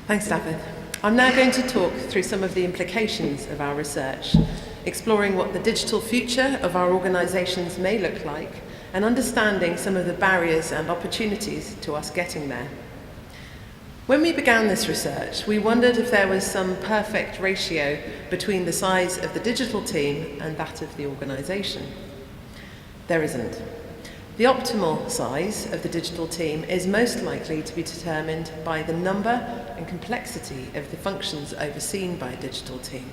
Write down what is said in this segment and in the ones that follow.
Thanks, David. I'm now going to talk through some of the implications of our research, exploring what the digital future of our organisations may look like, and understanding some of the barriers and opportunities to us getting there. When we began this research, we wondered if there was some perfect ratio between the size of the digital team and that of the organisation. There isn't. The optimal size of the digital team is most likely to be determined by the number and complexity of the functions overseen by a digital team.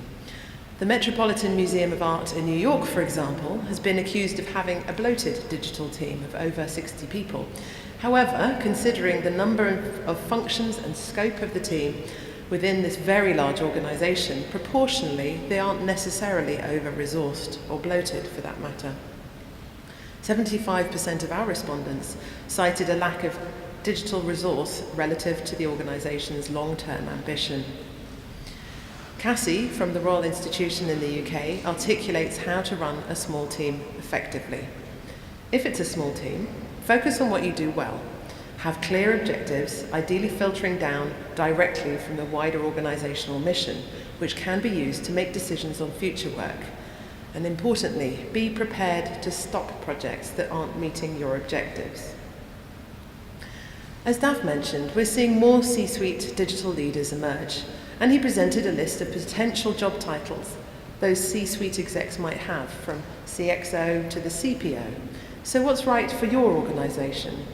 The Metropolitan Museum of Art in New York, for example, has been accused of having a bloated digital team of over 60 people. However, considering the number of functions and scope of the team within this very large organisation, proportionally, they aren't necessarily over-resourced or bloated for that matter. 75% of our respondents cited a lack of digital resource relative to the organisation's long-term ambition. Cassie, from the Royal Institution in the UK, articulates how to run a small team effectively. If it's a small team, focus on what you do well. Have clear objectives, ideally filtering down directly from the wider organisational mission, which can be used to make decisions on future work. And importantly, be prepared to stop projects that aren't meeting your objectives. As Dav mentioned, we're seeing more C-suite digital leaders emerge, and he presented a list of potential job titles those C-suite execs might have, from CXO to the CPO. So what's right for your organisation?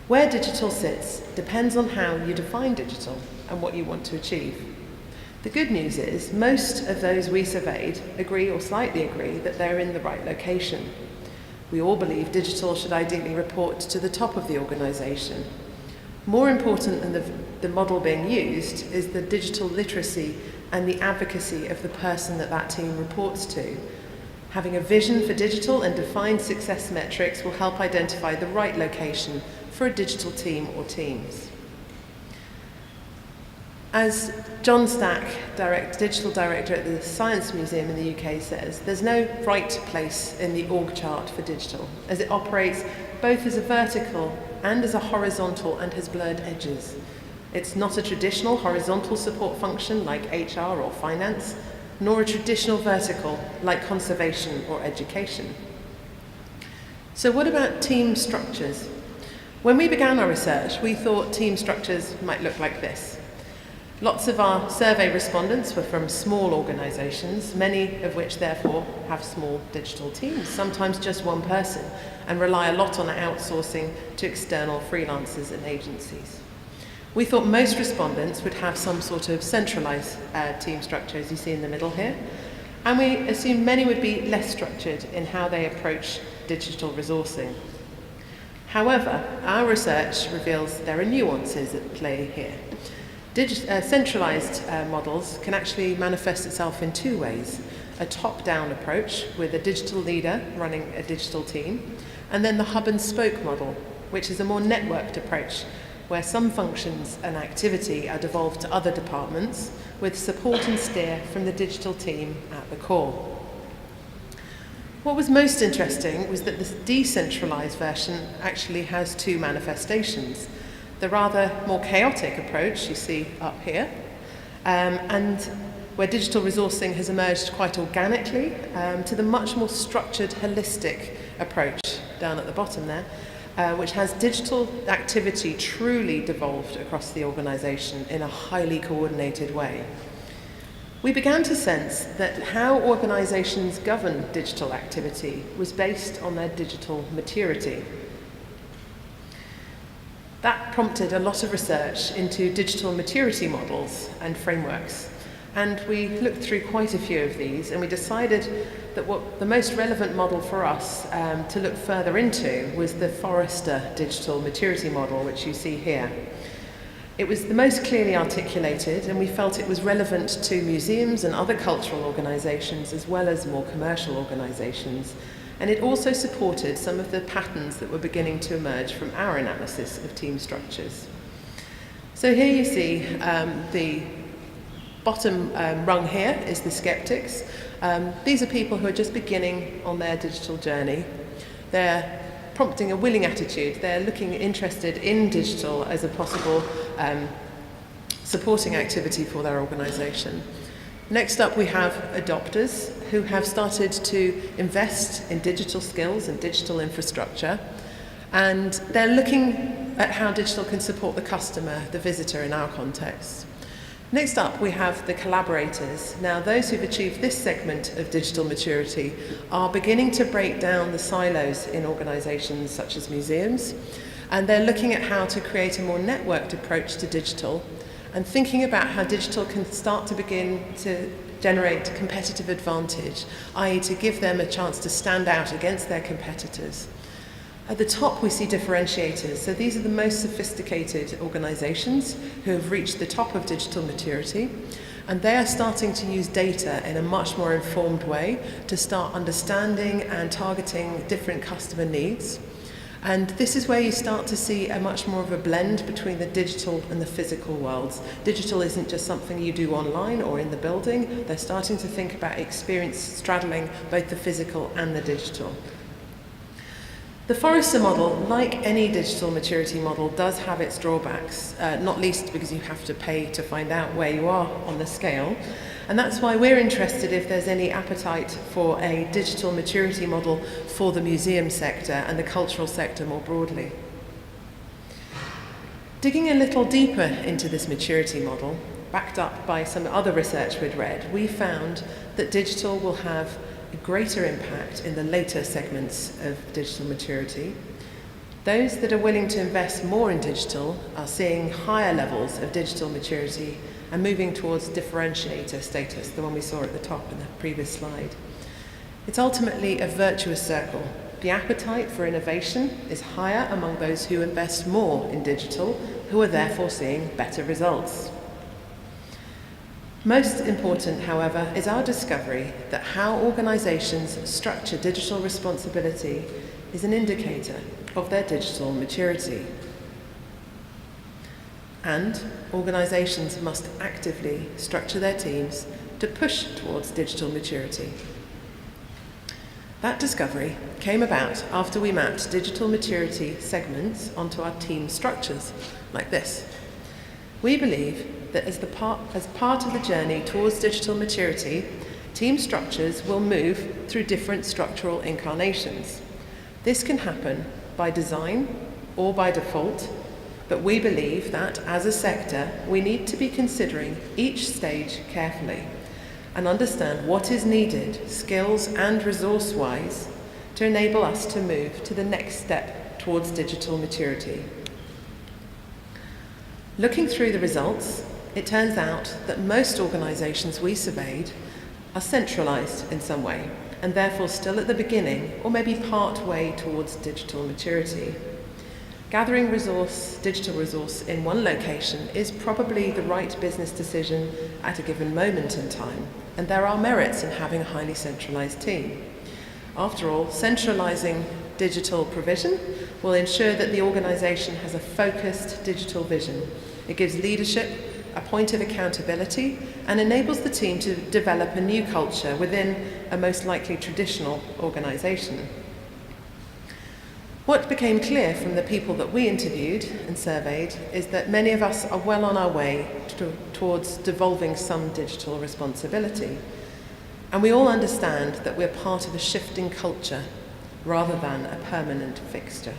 Where digital sits depends on how you define digital and what you want to achieve. The good news is most of those we surveyed agree or slightly agree that they're in the right location. We all believe digital should ideally report to the top of the organisation. More important than the model being used is the digital literacy and the advocacy of the person that team reports to. Having a vision for digital and defined success metrics will help identify the right location for a digital team or teams. As John Stack, Digital Director at the Science Museum in the UK says, there's no right place in the org chart for digital, as it operates both as a vertical and as a horizontal and has blurred edges. It's not a traditional horizontal support function like HR or finance, nor a traditional vertical like conservation or education. So what about team structures? When we began our research, we thought team structures might look like this. Lots of our survey respondents were from small organisations, many of which therefore have small digital teams, sometimes just one person, and rely a lot on outsourcing to external freelancers and agencies. We thought most respondents would have some sort of centralised team structure, as you see in the middle here, and we assumed many would be less structured in how they approach digital resourcing. However, our research reveals there are nuances at play here. Centralised models can actually manifest itself in two ways: a top-down approach with a digital leader running a digital team, and then the hub and spoke model, which is a more networked approach where some functions and activity are devolved to other departments with support and steer from the digital team at the core. What was most interesting was that this decentralised version actually has two manifestations. The rather more chaotic approach you see up here, and where digital resourcing has emerged quite organically, to the much more structured, holistic approach down at the bottom there, which has digital activity truly devolved across the organisation in a highly coordinated way. We began to sense that how organisations govern digital activity was based on their digital maturity. That prompted a lot of research into digital maturity models and frameworks. And we looked through quite a few of these, and we decided that what the most relevant model for us to look further into was the Forrester digital maturity model, which you see here. It was the most clearly articulated, and we felt it was relevant to museums and other cultural organisations, as well as more commercial organisations. And it also supported some of the patterns that were beginning to emerge from our analysis of team structures. So here you see the bottom rung here is the skeptics. These are people who are just beginning on their digital journey. They're prompting a willing attitude. They're looking interested in digital as a possible supporting activity for their organisation. Next up, we have adopters who have started to invest in digital skills and digital infrastructure, and they're looking at how digital can support the customer, the visitor in our context. Next up, we have the collaborators. Now, those who've achieved this segment of digital maturity are beginning to break down the silos in organisations such as museums, and they're looking at how to create a more networked approach to digital and thinking about how digital can start to begin to generate competitive advantage, i.e. to give them a chance to stand out against their competitors. At the top, we see differentiators. So these are the most sophisticated organisations who have reached the top of digital maturity, and they are starting to use data in a much more informed way to start understanding and targeting different customer needs. And this is where you start to see a much more of a blend between the digital and the physical worlds. Digital isn't just something you do online or in the building. They're starting to think about experience straddling both the physical and the digital. The Forrester model, like any digital maturity model, does have its drawbacks, not least because you have to pay to find out where you are on the scale. And that's why we're interested if there's any appetite for a digital maturity model for the museum sector and the cultural sector more broadly. Digging a little deeper into this maturity model, backed up by some other research we'd read, we found that digital will have a greater impact in the later segments of digital maturity. Those that are willing to invest more in digital are seeing higher levels of digital maturity and moving towards differentiator status, the one we saw at the top in the previous slide. It's ultimately a virtuous circle. The appetite for innovation is higher among those who invest more in digital, who are therefore seeing better results. Most important, however, is our discovery that how organisations structure digital responsibility is an indicator of their digital maturity. And organisations must actively structure their teams to push towards digital maturity. That discovery came about after we mapped digital maturity segments onto our team structures, like this. We believe that as part of the journey towards digital maturity, team structures will move through different structural incarnations. This can happen by design or by default, but we believe that, as a sector, we need to be considering each stage carefully and understand what is needed, skills and resource-wise, to enable us to move to the next step towards digital maturity. Looking through the results, it turns out that most organisations we surveyed are centralised in some way, and therefore still at the beginning, or maybe part way towards digital maturity. Gathering digital resource in one location is probably the right business decision at a given moment in time, and there are merits in having a highly centralised team. After all, centralising digital provision will ensure that the organisation has a focused digital vision. It gives leadership a point of accountability and enables the team to develop a new culture within a most likely traditional organisation. What became clear from the people that we interviewed and surveyed is that many of us are well on our way towards devolving some digital responsibility. And we all understand that we're part of a shifting culture rather than a permanent fixture.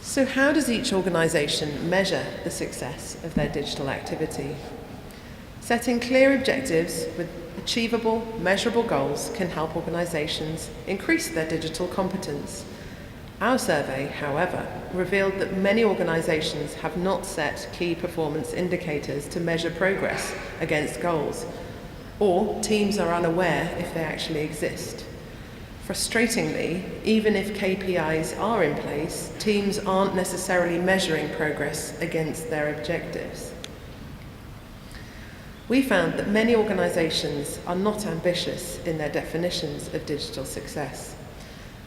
So how does each organisation measure the success of their digital activity? Setting clear objectives with achievable, measurable goals can help organisations increase their digital competence. Our survey, however, revealed that many organisations have not set key performance indicators to measure progress against goals, or teams are unaware if they actually exist. Frustratingly, even if KPIs are in place, teams aren't necessarily measuring progress against their objectives. We found that many organisations are not ambitious in their definitions of digital success.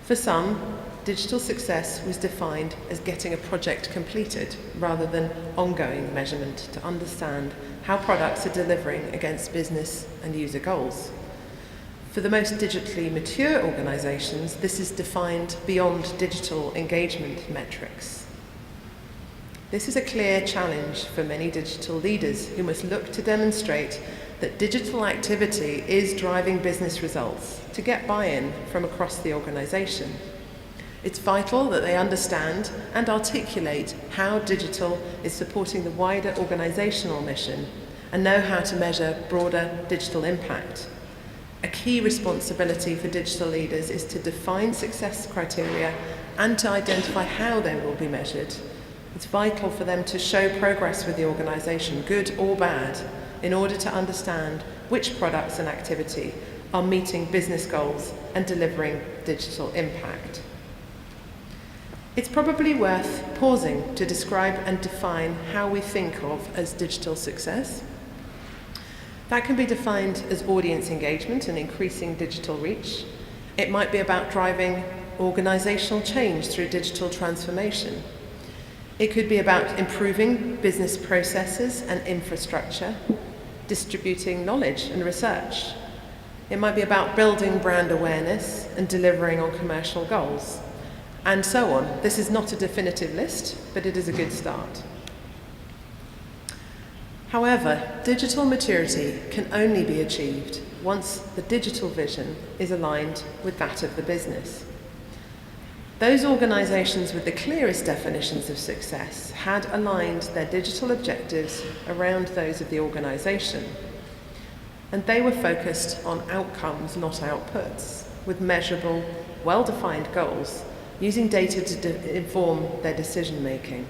For some, digital success was defined as getting a project completed rather than ongoing measurement to understand how products are delivering against business and user goals. For the most digitally mature organisations, this is defined beyond digital engagement metrics. This is a clear challenge for many digital leaders who must look to demonstrate that digital activity is driving business results to get buy-in from across the organisation. It's vital that they understand and articulate how digital is supporting the wider organisational mission and know how to measure broader digital impact. A key responsibility for digital leaders is to define success criteria and to identify how they will be measured. It's vital for them to show progress with the organisation, good or bad, in order to understand which products and activity are meeting business goals and delivering digital impact. It's probably worth pausing to describe and define how we think of as digital success. That can be defined as audience engagement and increasing digital reach. It might be about driving organisational change through digital transformation. It could be about improving business processes and infrastructure, distributing knowledge and research. It might be about building brand awareness and delivering on commercial goals, and so on. This is not a definitive list, but it is a good start. However, digital maturity can only be achieved once the digital vision is aligned with that of the business. Those organisations with the clearest definitions of success had aligned their digital objectives around those of the organisation, and they were focused on outcomes, not outputs, with measurable, well-defined goals, using data to inform their decision-making.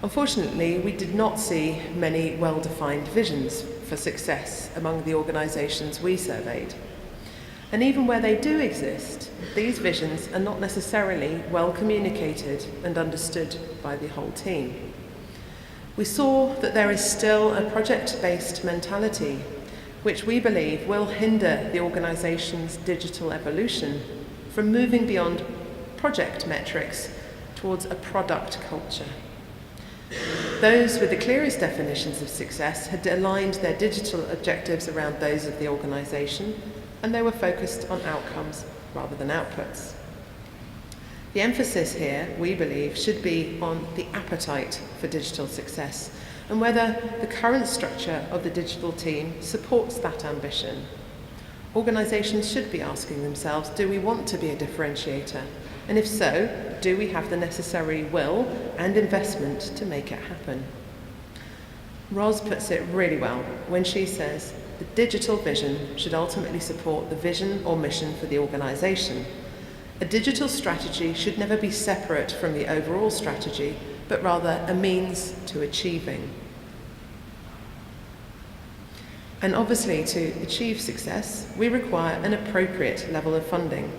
Unfortunately, we did not see many well-defined visions for success among the organisations we surveyed. And even where they do exist, these visions are not necessarily well communicated and understood by the whole team. We saw that there is still a project-based mentality, which we believe will hinder the organisation's digital evolution from moving beyond project metrics towards a product culture. Those with the clearest definitions of success had aligned their digital objectives around those of the organisation, and they were focused on outcomes rather than outputs. The emphasis here, we believe, should be on the appetite for digital success and whether the current structure of the digital team supports that ambition. Organisations should be asking themselves, do we want to be a differentiator? And if so, do we have the necessary will and investment to make it happen? Ros puts it really well when she says, the digital vision should ultimately support the vision or mission for the organisation. A digital strategy should never be separate from the overall strategy, but rather a means to achieving. And obviously, to achieve success, we require an appropriate level of funding.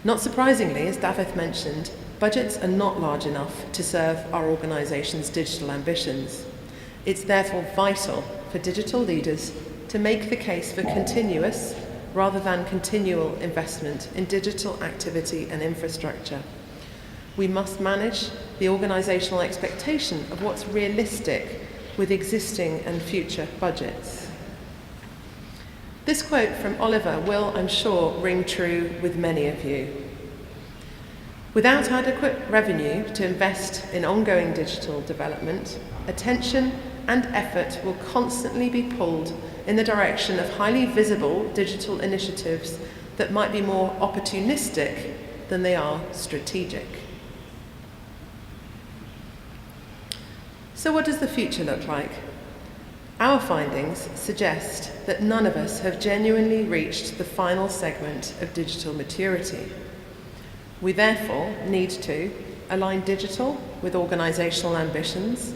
Not surprisingly, as Davith mentioned, budgets are not large enough to serve our organisation's digital ambitions. It's therefore vital for digital leaders to make the case for continuous rather than continual investment in digital activity and infrastructure. We must manage the organisational expectation of what's realistic with existing and future budgets. This quote from Oliver will, I'm sure, ring true with many of you. Without adequate revenue to invest in ongoing digital development, attention and effort will constantly be pulled in the direction of highly visible digital initiatives that might be more opportunistic than they are strategic. So what does the future look like? Our findings suggest that none of us have genuinely reached the final segment of digital maturity. We therefore need to align digital with organisational ambitions,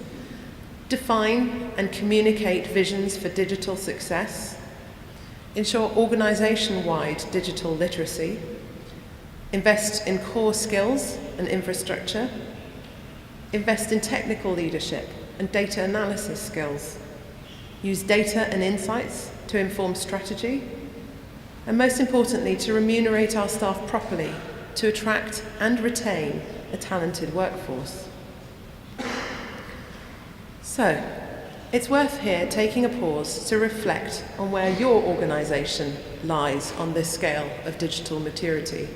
define and communicate visions for digital success, ensure organisation-wide digital literacy, invest in core skills and infrastructure, invest in technical leadership and data analysis skills, use data and insights to inform strategy, and most importantly, to remunerate our staff properly to attract and retain a talented workforce. So, It's worth here taking a pause to reflect on where your organisation lies on this scale of digital maturity.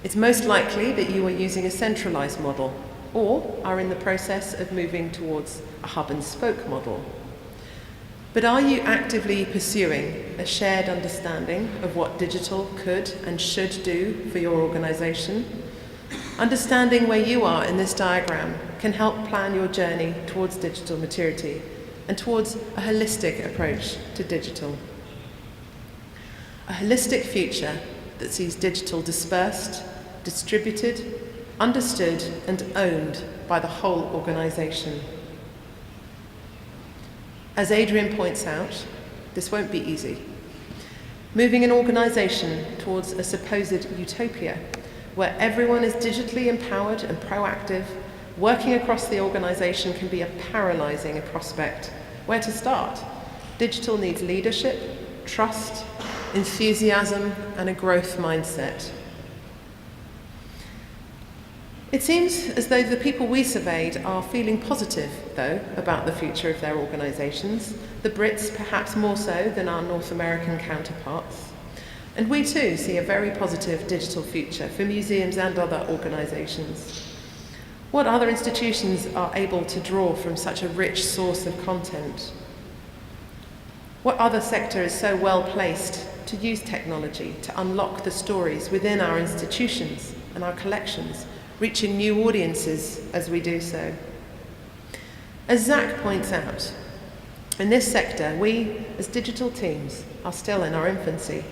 It's most likely that you are using a centralised model or are in the process of moving towards a hub and spoke model. But are you actively pursuing a shared understanding of what digital could and should do for your organisation? Understanding where you are in this diagram can help plan your journey towards digital maturity and towards a holistic approach to digital. A holistic future that sees digital dispersed, distributed, understood and owned by the whole organisation. As Adrian points out, this won't be easy. Moving an organisation towards a supposed utopia where everyone is digitally empowered and proactive, working across the organisation can be a paralysing prospect. Where to start? Digital needs leadership, trust, enthusiasm and a growth mindset. It seems as though the people we surveyed are feeling positive, though, about the future of their organisations, the Brits perhaps more so than our North American counterparts. And we too see a very positive digital future for museums and other organisations. What other institutions are able to draw from such a rich source of content? What other sector is so well placed to use technology to unlock the stories within our institutions and our collections, reaching new audiences as we do so? As Zach points out, in this sector, we, as digital teams, are still in our infancy.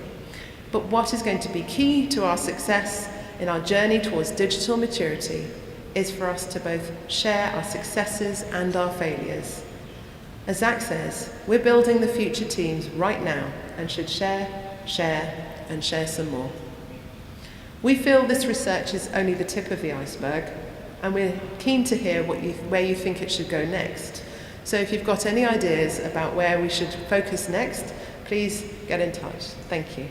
But what is going to be key to our success in our journey towards digital maturity is for us to both share our successes and our failures. As Zach says, we're building the future teams right now and should share, and share some more. We feel this research is only the tip of the iceberg, and we're keen to hear where you think it should go next. So if you've got any ideas about where we should focus next, please get in touch. Thank you.